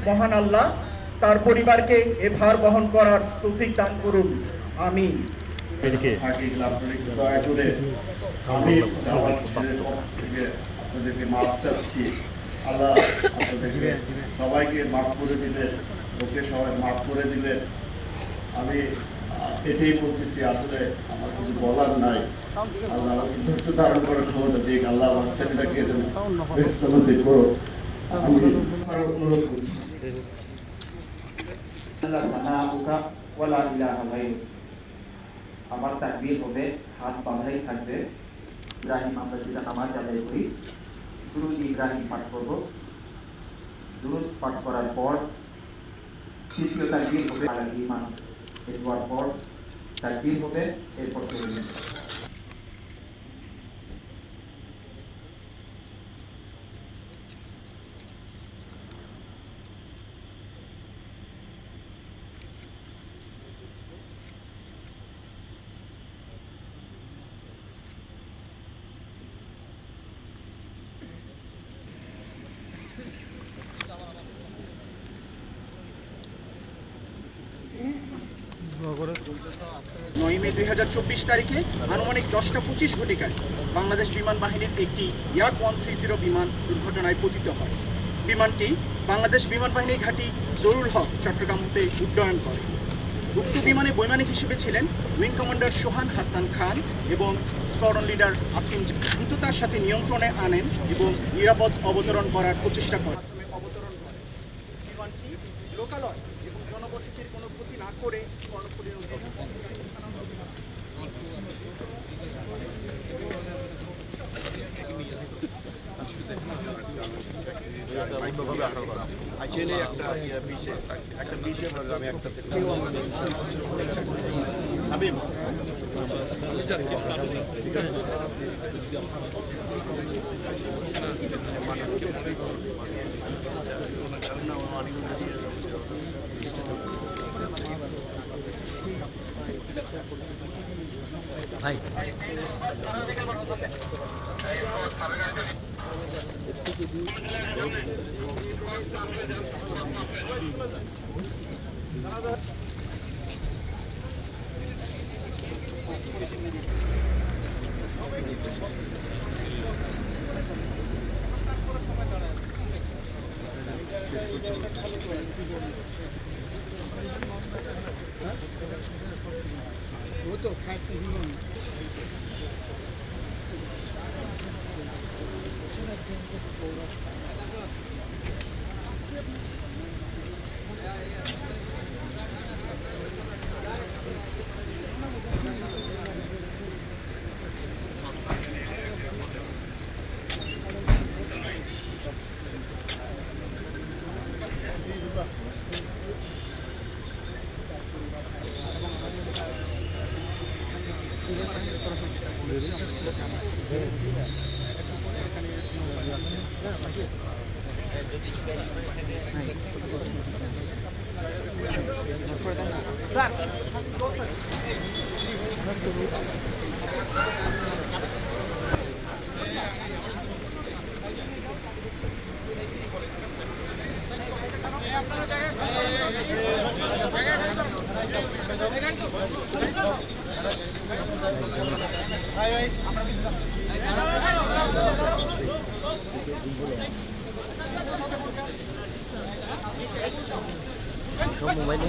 মহান আল্লাহ তার পরিবারকে এ ভার বহন করার তৌফিক দান করুন। আমিন। আমি আপনাদেরকে মাফ চাচ্ছি। আল্লাহ আপনাদেরকে সবাইকে মাফ করে দিলেন, ওকে সবাই মাফ করে দিলেন। আমি এটাই বলতেছি, আসলে আমার কিছু বলার নাই। আল্লাহ আমাকে ধৈর্য ধারণ করার ক্ষমতা দিক। আল্লাহ আমার ছেলেটাকে ব্যস্ত নজির করো। আমি অনুরোধ করছি। আমার তাকবীর হবে, হাত বাঁধাই থাকবে। ইব্রাহিম আমরা যেটা নামাজ আদায় করি, দুরূদ ইব্রাহিম পাঠ করব। দুরূদ পাঠ করার পর তৃতীয় তাকবীর হবে আলাল ঈমান। এরপর পর তাকবীর হবে, এরপর তাকবীর। নয় মে 2024 তারিখে আনুমানিক 10টা 25 ঘটিকায় বাংলাদেশ বিমান বাহিনীর একটি ইয়াক 130 বিমান দুর্ঘটনায় পতিত হয়। বিমানটি বাংলাদেশ বিমান বাহিনীর ঘাঁটি জহুরুল হক চট্টগ্রাম হতে উড্ডয়ন করে। উক্ত বিমানে বৈমানিক হিসেবে ছিলেন উইং কমান্ডার সোহান হাসান খান এবং স্কোয়াড্রন লিডার আসিম। দ্রুততার সাথে নিয়ন্ত্রণে আনেন এবং নিরাপদ অবতরণ করার প্রচেষ্টা করেন। অবতরণ করে বিমানটি লোকালয় এবং জনবসতির কোনো ক্ষতি না করে ভাই वो तो खाते ही नहीं। মোবাইল